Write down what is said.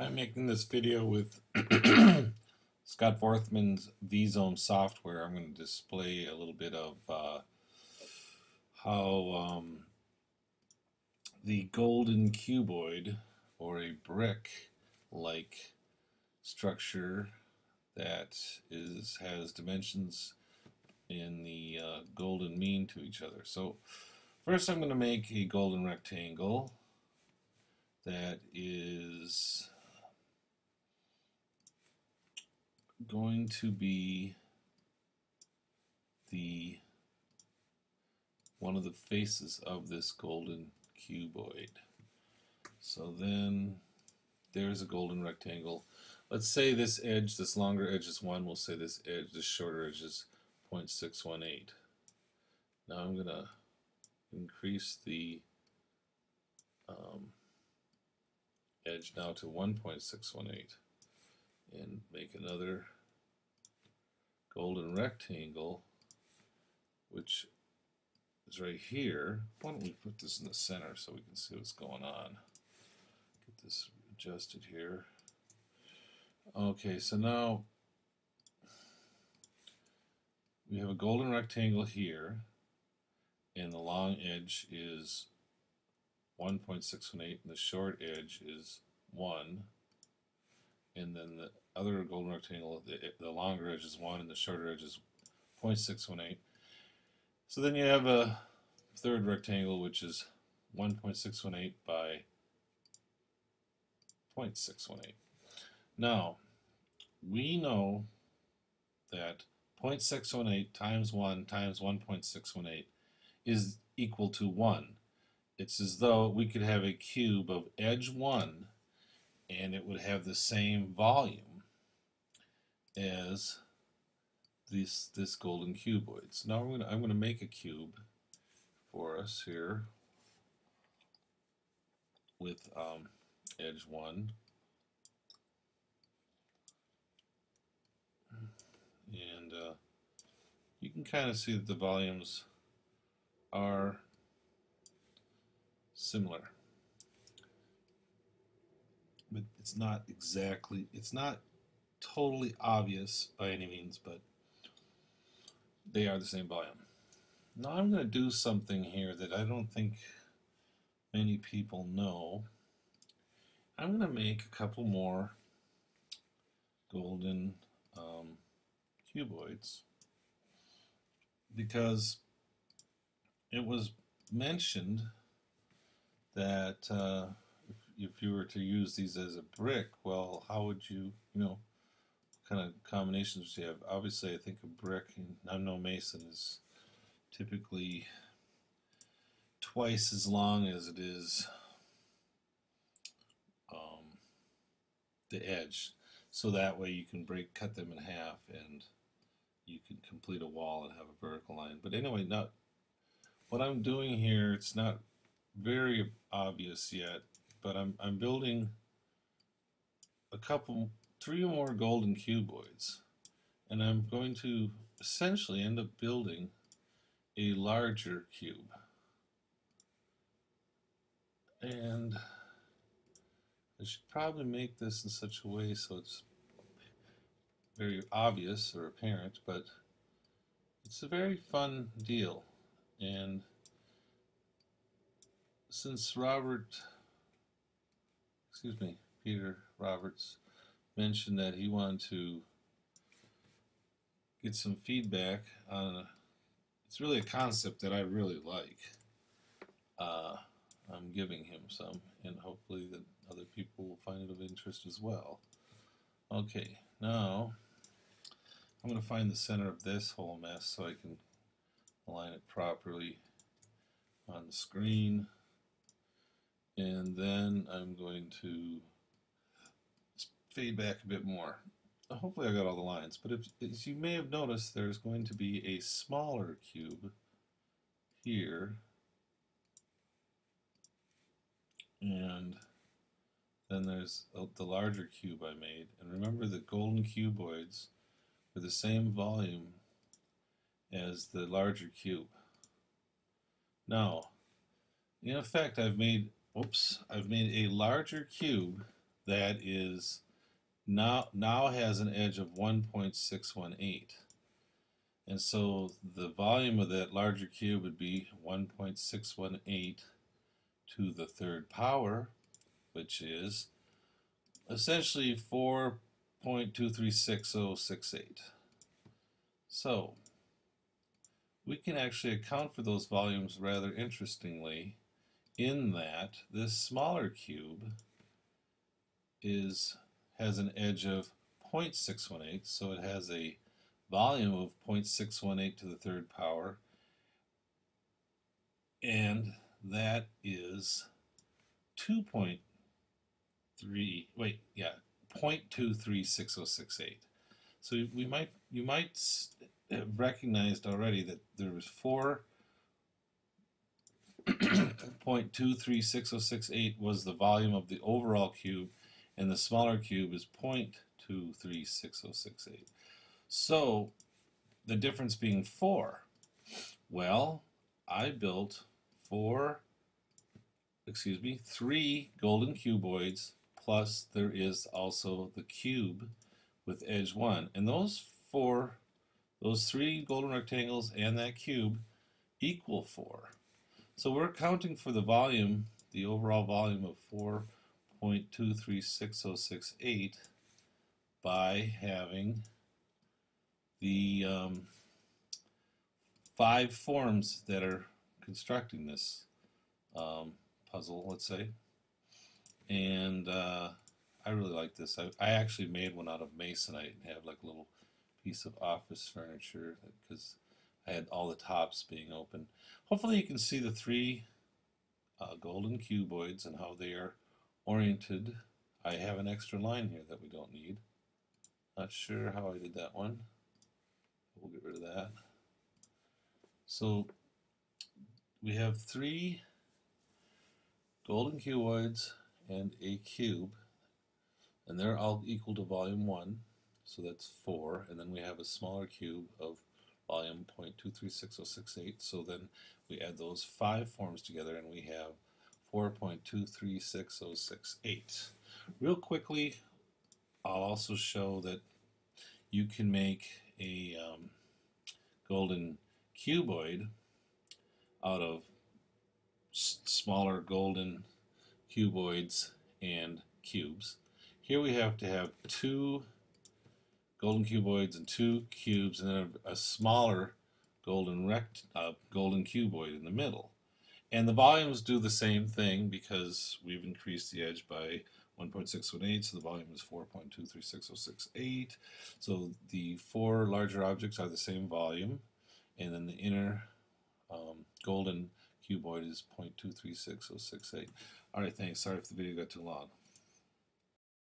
I'm making this video with Scott Forthman's vZome software. I'm going to display a little bit of how the golden cuboid, or a brick-like structure that has dimensions in the golden mean to each other. So first I'm going to make a golden rectangle that is going to be one of the faces of this golden cuboid. So then there's a golden rectangle. Let's say this edge, this longer edge is 1. We'll say this edge, this shorter edge is 0.618. Now I'm going to increase the edge now to 1.618 and make another golden rectangle, which is right here. Why don't we put this in the center so we can see what's going on? Get this adjusted here. Okay, so now we have a golden rectangle here, and the long edge is 1.618 and the short edge is 1, and then the other golden rectangle, the longer edge is 1 and the shorter edge is 0.618. So then you have a third rectangle which is 1.618 by 0.618. Now we know that 0.618 times 1 times 1.618 is equal to 1. It's as though we could have a cube of edge 1 and it would have the same volume as this golden cuboid. So now I'm going to make a cube for us here with edge 1. And you can kind of see that the volumes are similar, but it's not totally obvious by any means, but they are the same volume. Now I'm going to do something here that I don't think many people know. I'm going to make a couple more golden cuboids because it was mentioned that if you were to use these as a brick, well, how would you, what kind of combinations would you have? Obviously, I think a brick, and I'm no mason, is typically twice as long as it is the edge. So that way you can cut them in half, and you can complete a wall and have a vertical line. But anyway, now what I'm doing here, it's not very obvious yet, but I'm building three more golden cuboids, and I'm going to essentially end up building a larger cube. And I should probably make this in such a way so it's very obvious or apparent, but it's a very fun deal. And since Peter Roberts mentioned that he wanted to get some feedback on it's really a concept that I really like. I'm giving him some, and hopefully that other people will find it of interest as well. Okay, now I'm going to find the center of this whole mess so I can align it properly on the screen, and then I'm going to fade back a bit more. Hopefully I got all the lines, but as you may have noticed, there's going to be a smaller cube here, and then there's the larger cube I made. And remember, the golden cuboids are the same volume as the larger cube. Now, in effect, I've made a larger cube that is now has an edge of 1.618. And so the volume of that larger cube would be 1.618 to the third power, which is essentially 4.236068. So we can actually account for those volumes rather interestingly in that this smaller cube has an edge of 0.618, so it has a volume of 0.618 to the third power, and that is 0.23668. So you might have recognized already that there was 4.236068 was the volume of the overall cube, and the smaller cube is 0.23668. So the difference being 4. Well, I built 3 golden cuboids, plus there is also the cube with edge 1. And those 3 golden rectangles and that cube equal 4. So we're accounting for the volume, the overall volume of 4.236068 by having the 5 forms that are constructing this puzzle, let's say. And I really like this. I actually made one out of masonite and have like a little piece of office furniture because I had all the tops being open. Hopefully you can see the 3 golden cuboids and how they are oriented. I have an extra line here that we don't need. Not sure how I did that one. We'll get rid of that. So we have 3 golden cuboids and a cube, and they're all equal to volume 1, so that's 4, and then we have a smaller cube of volume 0.236068, so then we add those 5 forms together and we have 4.236068. Real quickly, I'll also show that you can make a golden cuboid out of smaller golden cuboids and cubes. Here we have to have 2 golden cuboids and 2 cubes, and then a smaller golden cuboid in the middle. And the volumes do the same thing because we've increased the edge by 1.618, so the volume is 4.236068. So the 4 larger objects are the same volume, and then the inner golden cuboid is 0.236068. Alright, thanks. Sorry if the video got too long.